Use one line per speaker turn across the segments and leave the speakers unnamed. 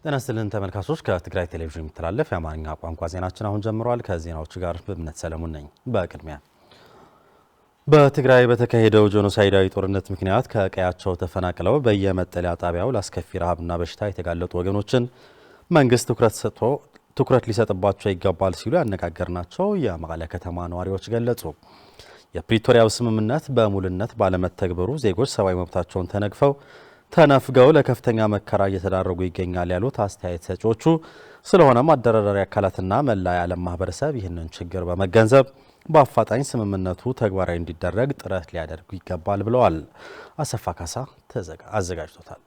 ተነስተልን ተመልካቾች ከትግራይ ቴሌቪዥን የሚተላለፍ የአማርኛ ቋንቋ ዜናችን አሁን ጀምሯል። ከዜናዎቹ ጋር በእምነት ሰለሞን ነኝ። በቅድሚያ በትግራይ በተካሄደው ጄኖሳይዳዊ ጦርነት ምክንያት ከቀያቸው ተፈናቅለው በየመጠለያ ጣቢያው ለአስከፊ ረሃብና በሽታ የተጋለጡ ወገኖችን መንግስት ትኩረት ሊሰጥባቸው ይገባል ሲሉ ያነጋገርናቸው የመቀለ ከተማ ነዋሪዎች ገለጹ። የፕሪቶሪያው ስምምነት በሙሉነት ባለመተግበሩ ዜጎች ሰብአዊ መብታቸውን ተነፍገው ለከፍተኛ መከራ እየተዳረጉ ይገኛል ያሉት አስተያየት ሰጪዎቹ፣ ስለሆነም አደራዳሪ አካላትና መላ የዓለም ማህበረሰብ ይህንን ችግር በመገንዘብ በአፋጣኝ ስምምነቱ ተግባራዊ እንዲደረግ ጥረት ሊያደርጉ ይገባል ብለዋል። አሰፋ ካሳ አዘጋጅቶታል።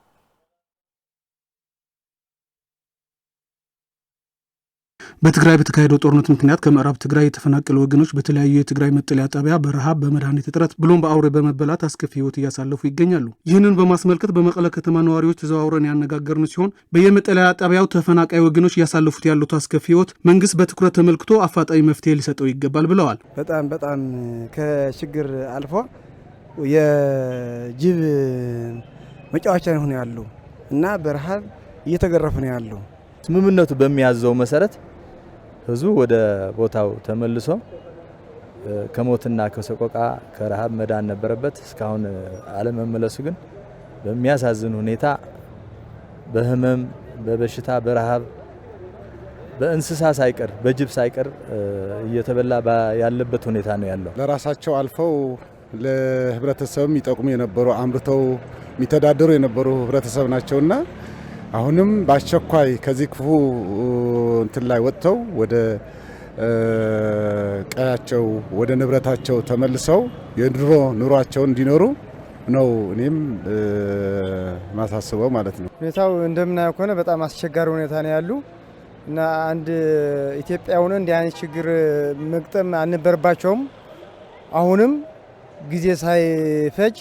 በትግራይ በተካሄደው ጦርነት ምክንያት ከምዕራብ ትግራይ የተፈናቀሉ ወገኖች በተለያዩ የትግራይ መጠለያ ጣቢያ በረሃብ በመድኃኒት እጥረት ብሎም በአውሬ በመበላት አስከፊ ህይወት እያሳለፉ ይገኛሉ። ይህንን በማስመልከት በመቀለ ከተማ ነዋሪዎች ተዘዋውረን ያነጋገርን ሲሆን በየመጠለያ ጣቢያው ተፈናቃይ ወገኖች እያሳለፉት ያሉት አስከፊ ህይወት መንግስት በትኩረት ተመልክቶ አፋጣኝ መፍትሄ ሊሰጠው ይገባል ብለዋል።
በጣም ከችግር አልፎ የጅብ መጫወቻ ሆነ ያሉ እና በረሃብ እየተገረፉ ነው ያሉ።
ስምምነቱ በሚያዘው መሰረት ህዝቡ ወደ ቦታው ተመልሶ ከሞትና ከሰቆቃ ከረሃብ መዳን ነበረበት። እስካሁን አለመመለሱ ግን በሚያሳዝን ሁኔታ በህመም በበሽታ በረሃብ በእንስሳ ሳይቀር በጅብ ሳይቀር እየተበላ ያለበት ሁኔታ ነው ያለው።
ለራሳቸው አልፈው ለህብረተሰብም ይጠቅሙ የነበሩ አምርተው የሚተዳደሩ የነበሩ ህብረተሰብ ናቸውና አሁንም በአስቸኳይ ከዚህ ክፉ እንትን ላይ ወጥተው ወደ ቀያቸው ወደ ንብረታቸው ተመልሰው የድሮ ኑሯቸውን እንዲኖሩ ነው እኔም ማሳስበው ማለት ነው።
ሁኔታው እንደምናየው ከሆነ በጣም አስቸጋሪ ሁኔታ ነው ያሉ እና አንድ ኢትዮጵያውያን እንዲህ አይነት ችግር መግጠም አልነበረባቸውም። አሁንም ጊዜ ሳይፈጅ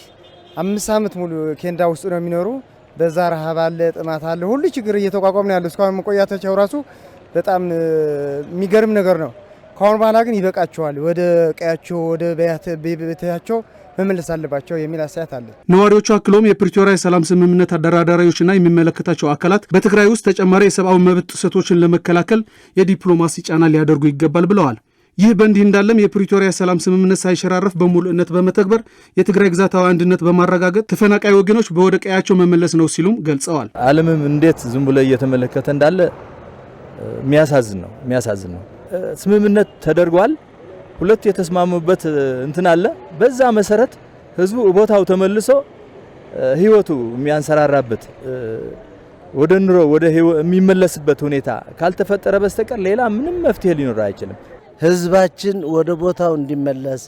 5 ዓመት ሙሉ ኬንዳ ውስጥ ነው የሚኖሩ። በዛ ረሃብ አለ፣ ጥማት አለ፣ ሁሉ ችግር እየተቋቋሙ ነው ያለው። እስካሁን መቆያታቸው ራሱ በጣም የሚገርም ነገር ነው። ካሁን በኋላ ግን ይበቃቸዋል፣ ወደ ቀያቸው ወደ ቤታቸው መመለስ አለባቸው የሚል አስተያየት አለ።
ነዋሪዎቹ አክለውም የፕሪቶሪያ የሰላም ስምምነት አደራዳሪዎችና የሚመለከታቸው አካላት በትግራይ ውስጥ ተጨማሪ የሰብአዊ መብት ጥሰቶችን ለመከላከል የዲፕሎማሲ ጫና ሊያደርጉ ይገባል ብለዋል። ይህ በእንዲህ እንዳለም የፕሪቶሪያ ሰላም ስምምነት ሳይሸራረፍ በሙሉነት በመተግበር የትግራይ ግዛታዊ አንድነት በማረጋገጥ ተፈናቃይ ወገኖች በወደ ቀያቸው መመለስ ነው ሲሉም ገልጸዋል።
ዓለምም እንዴት ዝም ብሎ እየተመለከተ እንዳለ የሚያሳዝን ነው። ስምምነት ተደርጓል። ሁለቱ የተስማሙበት እንትን አለ። በዛ መሰረት ህዝቡ ቦታው ተመልሶ ህይወቱ የሚያንሰራራበት ወደ ኑሮ ወደ የሚመለስበት ሁኔታ ካልተፈጠረ በስተቀር ሌላ ምንም መፍትሄ ሊኖር አይችልም።
ህዝባችን ወደ ቦታው እንዲመለስ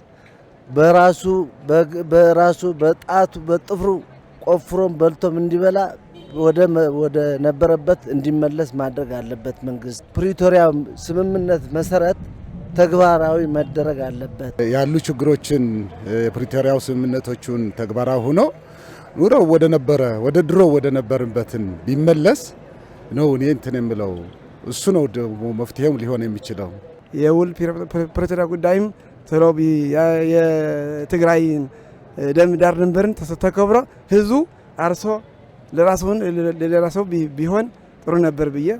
በራሱ በጣቱ በጥፍሩ ቆፍሮም በልቶም እንዲበላ ወደ ነበረበት እንዲመለስ ማድረግ አለበት። መንግስት ፕሪቶሪያ ስምምነት መሰረት ተግባራዊ መደረግ አለበት።
ያሉ ችግሮችን የፕሪቶሪያው ስምምነቶቹን ተግባራዊ ሆኖ ኑሮ ወደ ድሮ ወደ ነበርበትን ቢመለስ ነው እኔ እንትን የምለው። እሱ ነው ደግሞ መፍትሄው ሊሆን የሚችለው።
የውል ፕሪቶሪያ ጉዳይም ቶሎ የትግራይ ደም ዳር ድንበርን ተከብሮ ህዝቡ አርሶ ለራሱ ቢሆን ጥሩ ነበር ብዬ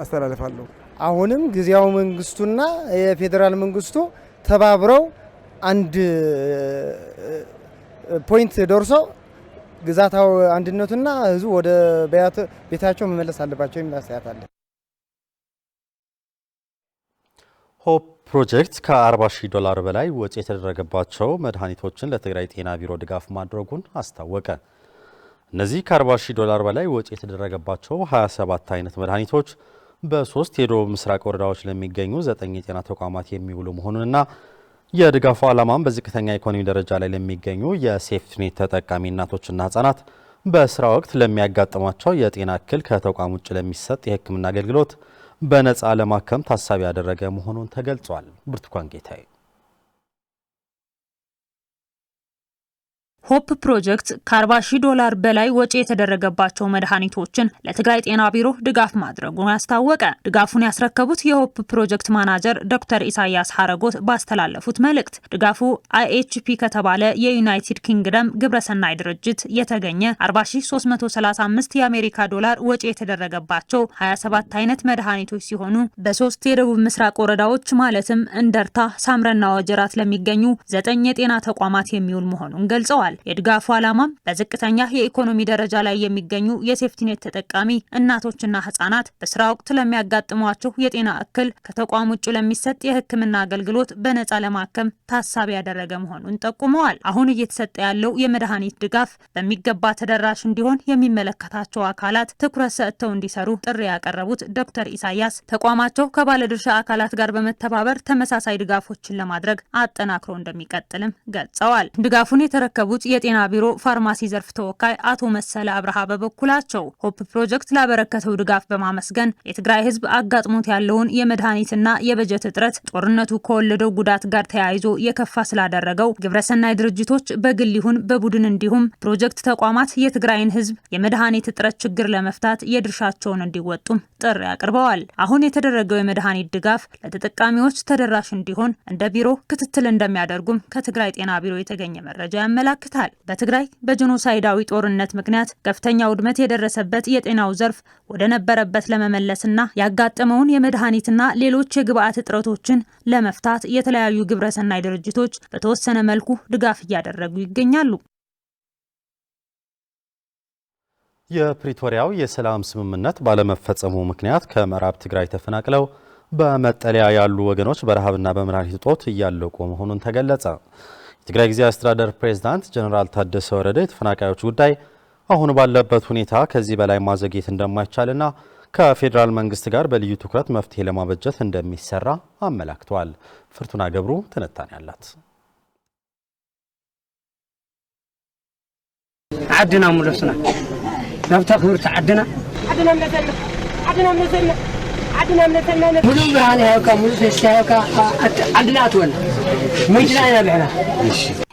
አስተላልፋለሁ።
አሁንም ጊዜያዊ መንግስቱና የፌዴራል መንግስቱ ተባብረው አንድ ፖይንት ደርሶ ግዛታዊ አንድነቱና ህዝቡ ወደ ቤታቸው መመለስ አለባቸው የሚል አስተያየት አለ።
ሆፕ ፕሮጀክት ከ$40,000 በላይ ወጪ የተደረገባቸው መድኃኒቶችን ለትግራይ ጤና ቢሮ ድጋፍ ማድረጉን አስታወቀ። እነዚህ ከ$40,000 በላይ ወጪ የተደረገባቸው 27 አይነት መድኃኒቶች በ3 የደቡብ ምስራቅ ወረዳዎች ለሚገኙ 9 የጤና ተቋማት የሚውሉ መሆኑንና የድጋፉ ዓላማም በዝቅተኛ ኢኮኖሚ ደረጃ ላይ ለሚገኙ የሴፍትኔት ተጠቃሚ እናቶችና ህጻናት በስራ ወቅት ለሚያጋጥሟቸው የጤና እክል ከተቋም ውጭ ለሚሰጥ የሕክምና አገልግሎት በነፃ ለማከም ታሳቢ ያደረገ መሆኑን ተገልጿል። ብርቱካን ጌታዬ
ሆፕ ፕሮጀክት $40,000 በላይ ወጪ የተደረገባቸው መድኃኒቶችን ለትግራይ ጤና ቢሮ ድጋፍ ማድረጉን አስታወቀ። ድጋፉን ያስረከቡት የሆፕ ፕሮጀክት ማናጀር ዶክተር ኢሳያስ ሐረጎት ባስተላለፉት መልእክት ድጋፉ IHP ከተባለ የዩናይትድ ኪንግደም ግብረሰናይ ድርጅት የተገኘ $40,335 የአሜሪካ ዶላር ወጪ የተደረገባቸው 27 አይነት መድኃኒቶች ሲሆኑ በ3 የደቡብ ምስራቅ ወረዳዎች ማለትም እንደርታ፣ ሳምረና ወጀራት ለሚገኙ 9 የጤና ተቋማት የሚውል መሆኑን ገልጸዋል። የድጋፉ ዓላማም በዝቅተኛ የኢኮኖሚ ደረጃ ላይ የሚገኙ የሴፍቲኔት ተጠቃሚ እናቶችና ህጻናት በስራ ወቅት ለሚያጋጥሟቸው የጤና እክል ከተቋም ውጭ ለሚሰጥ የሕክምና አገልግሎት በነጻ ለማከም ታሳቢ ያደረገ መሆኑን ጠቁመዋል። አሁን እየተሰጠ ያለው የመድኃኒት ድጋፍ በሚገባ ተደራሽ እንዲሆን የሚመለከታቸው አካላት ትኩረት ሰጥተው እንዲሰሩ ጥሪ ያቀረቡት ዶክተር ኢሳያስ ተቋማቸው ከባለድርሻ አካላት ጋር በመተባበር ተመሳሳይ ድጋፎችን ለማድረግ አጠናክሮ እንደሚቀጥልም ገልጸዋል። ድጋፉን የተረከቡት የጤና ቢሮ ፋርማሲ ዘርፍ ተወካይ አቶ መሰለ አብርሃ በበኩላቸው ሆፕ ፕሮጀክት ላበረከተው ድጋፍ በማመስገን የትግራይ ህዝብ አጋጥሞት ያለውን የመድኃኒትና የበጀት እጥረት ጦርነቱ ከወለደው ጉዳት ጋር ተያይዞ የከፋ ስላደረገው ግብረሰናይ ድርጅቶች በግል ይሁን በቡድን እንዲሁም ፕሮጀክት ተቋማት የትግራይን ህዝብ የመድኃኒት እጥረት ችግር ለመፍታት የድርሻቸውን እንዲወጡም ጥሪ አቅርበዋል። አሁን የተደረገው የመድኃኒት ድጋፍ ለተጠቃሚዎች ተደራሽ እንዲሆን እንደ ቢሮ ክትትል እንደሚያደርጉም ከትግራይ ጤና ቢሮ የተገኘ መረጃ ያመላክታል። በትግራይ በጄኖሳይዳዊ ጦርነት ምክንያት ከፍተኛ ውድመት የደረሰበት የጤናው ዘርፍ ወደ ነበረበት ለመመለስና ያጋጠመውን የመድኃኒትና ሌሎች የግብአት እጥረቶችን ለመፍታት የተለያዩ ግብረሰናይ ድርጅቶች በተወሰነ መልኩ ድጋፍ እያደረጉ ይገኛሉ።
የፕሪቶሪያው የሰላም ስምምነት ባለመፈጸሙ ምክንያት ከምዕራብ ትግራይ ተፈናቅለው በመጠለያ ያሉ ወገኖች በረሃብና በመድኃኒት እጦት እያለቁ መሆኑን ተገለጸ። የትግራይ ጊዜያዊ አስተዳደር ፕሬዝዳንት ጀነራል ታደሰ ወረደ የተፈናቃዮች ጉዳይ አሁን ባለበት ሁኔታ ከዚህ በላይ ማዘግየት እንደማይቻልና ከፌዴራል መንግስት ጋር በልዩ ትኩረት መፍትሄ ለማበጀት እንደሚሰራ አመላክተዋል። ፍርቱና ገብሩ ትንታኔ አላት።
عدنا ملسنا نبتة خبرت عدنا ملو برهاني هاوكا ملو سيستي هاوكا عدنا أتول مجنا يا بحنا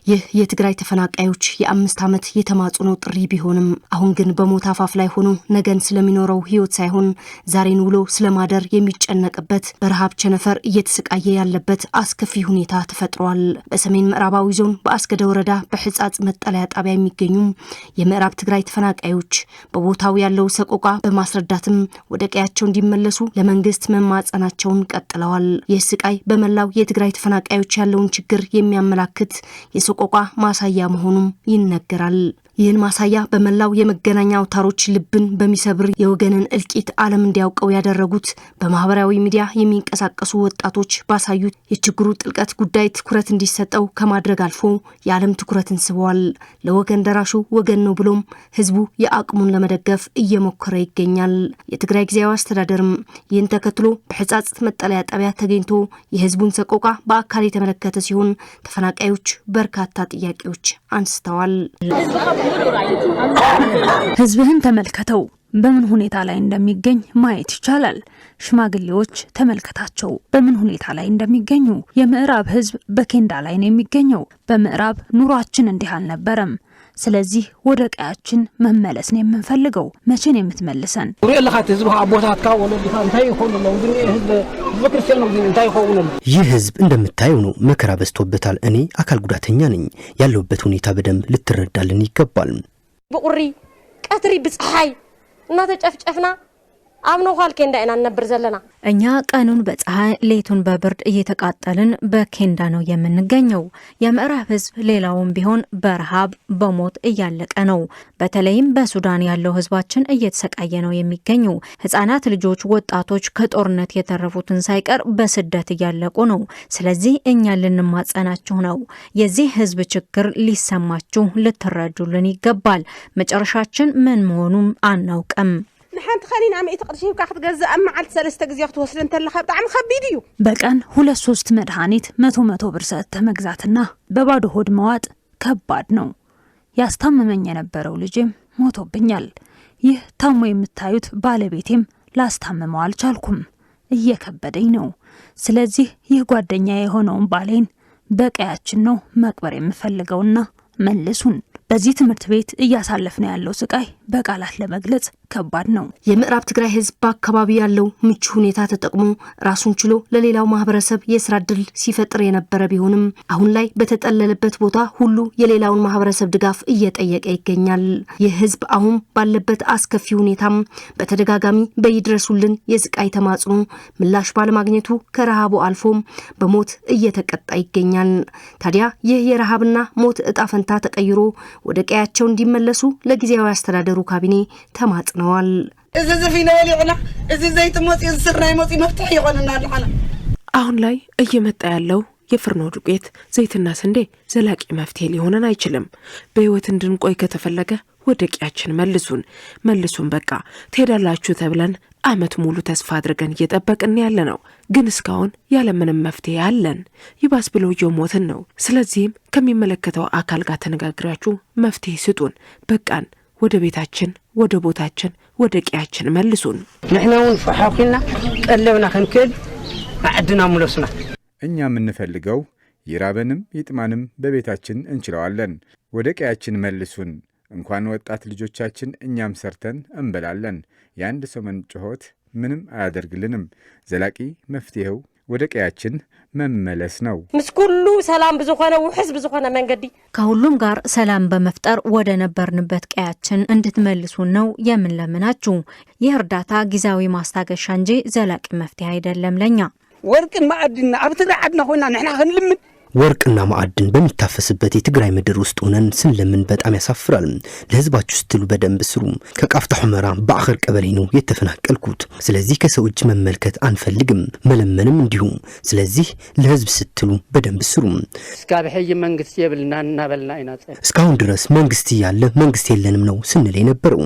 ይህ የትግራይ ተፈናቃዮች የ5 ዓመት የተማጽኖ ጥሪ ቢሆንም አሁን ግን በሞት አፋፍ ላይ ሆኖ ነገን ስለሚኖረው ህይወት ሳይሆን ዛሬን ውሎ ስለማደር የሚጨነቅበት በረሃብ ቸነፈር እየተሰቃየ ያለበት አስከፊ ሁኔታ ተፈጥሯል። በሰሜን ምዕራባዊ ዞን በአስገደ ወረዳ በሕጻጽ መጠለያ ጣቢያ የሚገኙ የምዕራብ ትግራይ ተፈናቃዮች በቦታው ያለው ሰቆቃ በማስረዳትም ወደ ቀያቸው እንዲመለሱ ለመንግስት መማጸናቸውን ቀጥለዋል። ይህ ስቃይ በመላው የትግራይ ተፈናቃዮች ያለውን ችግር የሚያመላክት የሰቆቃ ማሳያ መሆኑም ይነገራል። ይህን ማሳያ በመላው የመገናኛ አውታሮች ልብን በሚሰብር የወገንን እልቂት ዓለም እንዲያውቀው ያደረጉት በማህበራዊ ሚዲያ የሚንቀሳቀሱ ወጣቶች ባሳዩት የችግሩ ጥልቀት ጉዳይ ትኩረት እንዲሰጠው ከማድረግ አልፎ የዓለም ትኩረትን ስበዋል። ለወገን ደራሹ ወገን ነው ብሎም ህዝቡ የአቅሙን ለመደገፍ እየሞከረ ይገኛል። የትግራይ ጊዜያዊ አስተዳደርም ይህን ተከትሎ በሕጻጽ መጠለያ ጣቢያ ተገኝቶ የህዝቡን ሰቆቃ በአካል የተመለከተ ሲሆን ተፈናቃዮች በርካታ ጥያቄዎች አንስተዋል።
ህዝብህን ተመልከተው በምን ሁኔታ ላይ እንደሚገኝ ማየት ይቻላል። ሽማግሌዎች ተመልከታቸው በምን ሁኔታ ላይ እንደሚገኙ። የምዕራብ ህዝብ በኬንዳ ላይ ነው የሚገኘው። በምዕራብ ኑሯችን እንዲህ አልነበረም። ስለዚህ ወደ ቀያችን መመለስ ነው የምንፈልገው። መቼ ነው የምትመልሰን?
ይህ ህዝብ እንደምታየው ነው፣ መከራ በዝቶበታል። እኔ አካል ጉዳተኛ ነኝ። ያለውበት ሁኔታ በደንብ ልትረዳልን ይገባል።
በቁሪ ቀትሪ በፀሐይ እና ተጨፍጨፍና አምኖ ኋል ኬንዳ እና ነበር ዘለና
እኛ ቀኑን በፀሐይ ሌቱን በብርድ እየተቃጠልን በኬንዳ ነው የምንገኘው። የምዕራብ ህዝብ ሌላውም ቢሆን በረሃብ በሞት እያለቀ ነው። በተለይም በሱዳን ያለው ህዝባችን እየተሰቃየ ነው የሚገኘው። ህፃናት ልጆች፣ ወጣቶች ከጦርነት የተረፉትን ሳይቀር በስደት እያለቁ ነው። ስለዚህ እኛ ልንማጸናችሁ ነው። የዚህ ህዝብ ችግር ሊሰማችሁ ልትረዱልን ይገባል። መጨረሻችን ምን መሆኑም አናውቅም።
نحن خلينا عم يتقرشين كاخد جزء أما على 3 ጊዜ ወስደን ተለኸብ ጣም خبيديو
በቀን 2-3 መድኃኒት 100 ብር ሰጥተህ መግዛትና በባዶ ሆድ መዋጥ ከባድ ነው። ያስታመመኝ የነበረው ልጄም ሞቶብኛል። ይህ ታሞ የምታዩት ባለቤቴም ላስታመመው አልቻልኩም። እየከበደኝ ነው። ስለዚህ ይህ ጓደኛ የሆነውን ባሌን በቀያችን ነው መቅበር የምፈልገውና መልሱን በዚህ ትምህርት ቤት እያሳለፍን ያለው ስቃይ በቃላት ለመግለጽ ከባድ ነው።
የምዕራብ ትግራይ ህዝብ በአካባቢ ያለው ምቹ ሁኔታ ተጠቅሞ ራሱን ችሎ ለሌላው ማህበረሰብ የስራ ዕድል ሲፈጥር የነበረ ቢሆንም አሁን ላይ በተጠለለበት ቦታ ሁሉ የሌላውን ማህበረሰብ ድጋፍ እየጠየቀ ይገኛል። ይህ ህዝብ አሁን ባለበት አስከፊ ሁኔታም በተደጋጋሚ በይድረሱልን የስቃይ ተማጽኖ ምላሽ ባለማግኘቱ ከረሃቡ አልፎም በሞት እየተቀጣ ይገኛል። ታዲያ ይህ የረሃብና ሞት እጣ ፈንታ ተቀይሮ ወደ ቀያቸው እንዲመለሱ ለጊዜያዊ አስተዳደሩ ካቢኔ ተማጽነዋል።
አሁን ላይ እየመጣ ያለው የፍርኖ ዱቄት ዘይትና ስንዴ ዘላቂ መፍትሄ ሊሆነን አይችልም። በህይወት እንድንቆይ ከተፈለገ ወደ ቀያችን መልሱን በቃ ትሄዳላችሁ ተብለን አመት ሙሉ ተስፋ አድርገን እየጠበቅን ያለ ነው። ግን እስካሁን ያለምንም መፍትሄ አለን። ይባስ ብሎ እየሞትን ነው። ስለዚህም ከሚመለከተው አካል ጋር ተነጋግራችሁ መፍትሄ ስጡን። በቃን፣ ወደ ቤታችን፣ ወደ ቦታችን፣ ወደ ቀያችን መልሱን።
ንሕናውን ፈሓኺና ቀለብና ከንክል አዕድና ሙለስና
እኛ የምንፈልገው ይራበንም ይጥማንም በቤታችን እንችለዋለን። ወደ ቀያችን መልሱን። እንኳን ወጣት ልጆቻችን እኛም ሰርተን እንበላለን። የአንድ ሰሞን ጩኸት ምንም አያደርግልንም። ዘላቂ መፍትሄው ወደ ቀያችን መመለስ ነው።
ምስኩሉ ሰላም ብዙኾነ ውሕስ ብዙኾነ መንገዲ
ከሁሉም ጋር ሰላም በመፍጠር ወደ ነበርንበት ቀያችን እንድትመልሱን ነው የምንለምናችሁ። ይህ እርዳታ ጊዜያዊ ማስታገሻ እንጂ ዘላቂ መፍትሄ አይደለም። ለኛ
ወርቅን ማዕድን ኣብ ትግራይ ዓድና ኮይና ንሕና ክንልምን
ወርቅና ማዕድን በሚታፈስበት የትግራይ ምድር ውስጥ ሆነን ስንለምን በጣም ያሳፍራል። ለህዝባችሁ ስትሉ በደንብ ስሩ። ከቃፍታ ሁመራ በአኸር ቀበሌ ነው የተፈናቀልኩት። ስለዚህ ከሰው እጅ መመልከት አንፈልግም፣ መለመንም እንዲሁ። ስለዚህ ለህዝብ ስትሉ በደንብ ስሩ።
እስካብ ሕይ መንግስት የብልና እናበልና አይናጸ
እስካሁን ድረስ መንግስት ያለ መንግስት የለንም ነው ስንል የነበረው።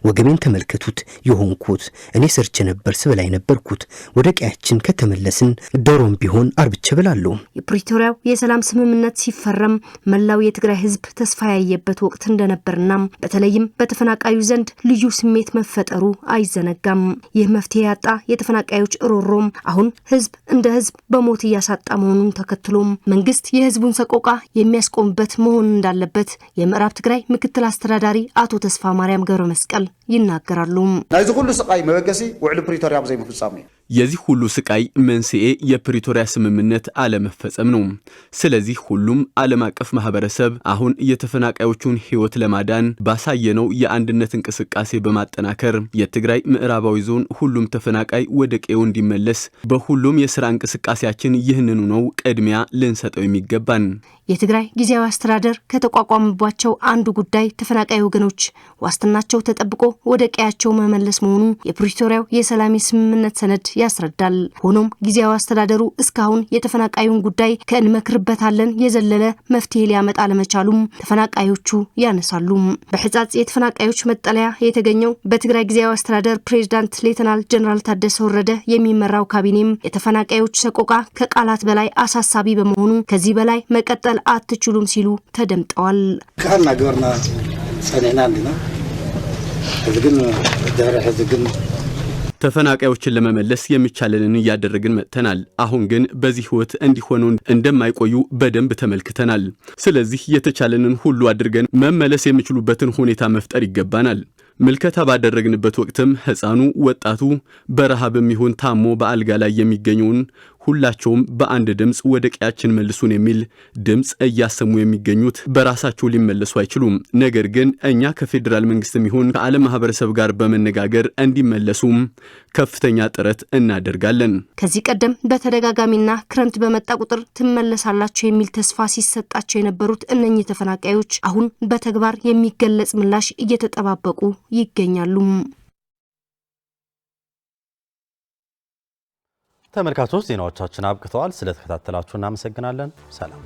ወገቤን ተመልከቱት። የሆንኩት እኔ ሰርቼ ነበር ስበላይ ነበርኩት። ወደ ቀያችን ከተመለስን ዶሮም ቢሆን አርብቼ በላለሁ።
የፕሪቶሪያው የሰላም ስምምነት ሲፈረም መላው የትግራይ ህዝብ ተስፋ ያየበት ወቅት እንደነበርና በተለይም በተፈናቃዩ ዘንድ ልዩ ስሜት መፈጠሩ አይዘነጋም። ይህ መፍትሄ ያጣ የተፈናቃዮች ሮሮም አሁን ህዝብ እንደ ህዝብ በሞት እያሳጣ መሆኑን ተከትሎም መንግስት የህዝቡን ሰቆቃ የሚያስቆምበት መሆን እንዳለበት የምዕራብ ትግራይ ምክትል አስተዳዳሪ አቶ ተስፋ ማርያም ገብረ መስቀል ይናገራሉ።
ናይዚ ሁሉ ስቃይ መበገሲ ውዕል ፕሪቶሪያ ብዘይ መፍጻም ነው።
የዚህ ሁሉ ስቃይ መንስኤ የፕሪቶሪያ ስምምነት አለመፈጸም ነው። ስለዚህ ሁሉም ዓለም አቀፍ ማህበረሰብ አሁን የተፈናቃዮቹን ህይወት ለማዳን ባሳየነው የአንድነት እንቅስቃሴ በማጠናከር የትግራይ ምዕራባዊ ዞን ሁሉም ተፈናቃይ ወደ ቀዬው እንዲመለስ በሁሉም የሥራ እንቅስቃሴያችን ይህንኑ ነው ቅድሚያ ልንሰጠው የሚገባን።
የትግራይ ጊዜያዊ አስተዳደር ከተቋቋመባቸው አንዱ ጉዳይ ተፈናቃይ ወገኖች ዋስትናቸው ተጠብቆ ወደ ቀያቸው መመለስ መሆኑ የፕሪቶሪያው የሰላም ስምምነት ሰነድ ያስረዳል። ሆኖም ጊዜያዊ አስተዳደሩ እስካሁን የተፈናቃዩን ጉዳይ ከእንመክርበታለን የዘለለ መፍትሄ ሊያመጣ ለመቻሉም ተፈናቃዮቹ ያነሳሉ። በሕጻጽ የተፈናቃዮች መጠለያ የተገኘው በትግራይ ጊዜያዊ አስተዳደር ፕሬዝዳንት ሌተናል ጀነራል ታደሰ ወረደ የሚመራው ካቢኔም የተፈናቃዮች ሰቆቃ ከቃላት በላይ አሳሳቢ በመሆኑ ከዚህ በላይ መቀጠል አትችሉም ሲሉ ተደምጠዋል።
ካና ገርና ጸኔና እንዲና ግን ደረህ
ተፈናቃዮችን ለመመለስ የሚቻለንን እያደረግን መጥተናል። አሁን ግን በዚህ ህይወት እንዲሆኑ እንደማይቆዩ በደንብ ተመልክተናል። ስለዚህ የተቻለንን ሁሉ አድርገን መመለስ የሚችሉበትን ሁኔታ መፍጠር ይገባናል። ምልከታ ባደረግንበት ወቅትም ህፃኑ፣ ወጣቱ በረሃብም ይሁን ታሞ በአልጋ ላይ የሚገኙን ሁላቸውም በአንድ ድምጽ ወደ ቀያችን መልሱን የሚል ድምጽ እያሰሙ የሚገኙት በራሳቸው ሊመለሱ አይችሉም። ነገር ግን እኛ ከፌደራል መንግስትም ይሁን ከዓለም ማህበረሰብ ጋር በመነጋገር እንዲመለሱም ከፍተኛ ጥረት እናደርጋለን።
ከዚህ ቀደም በተደጋጋሚና ክረምት በመጣ ቁጥር ትመለሳላችሁ የሚል ተስፋ ሲሰጣቸው የነበሩት እነኚህ ተፈናቃዮች አሁን በተግባር የሚገለጽ ምላሽ እየተጠባበቁ ይገኛሉ።
ተመልካቾች ዜናዎቻችን አብቅተዋል። ስለተከታተላችሁ እናመሰግናለን። ሰላም።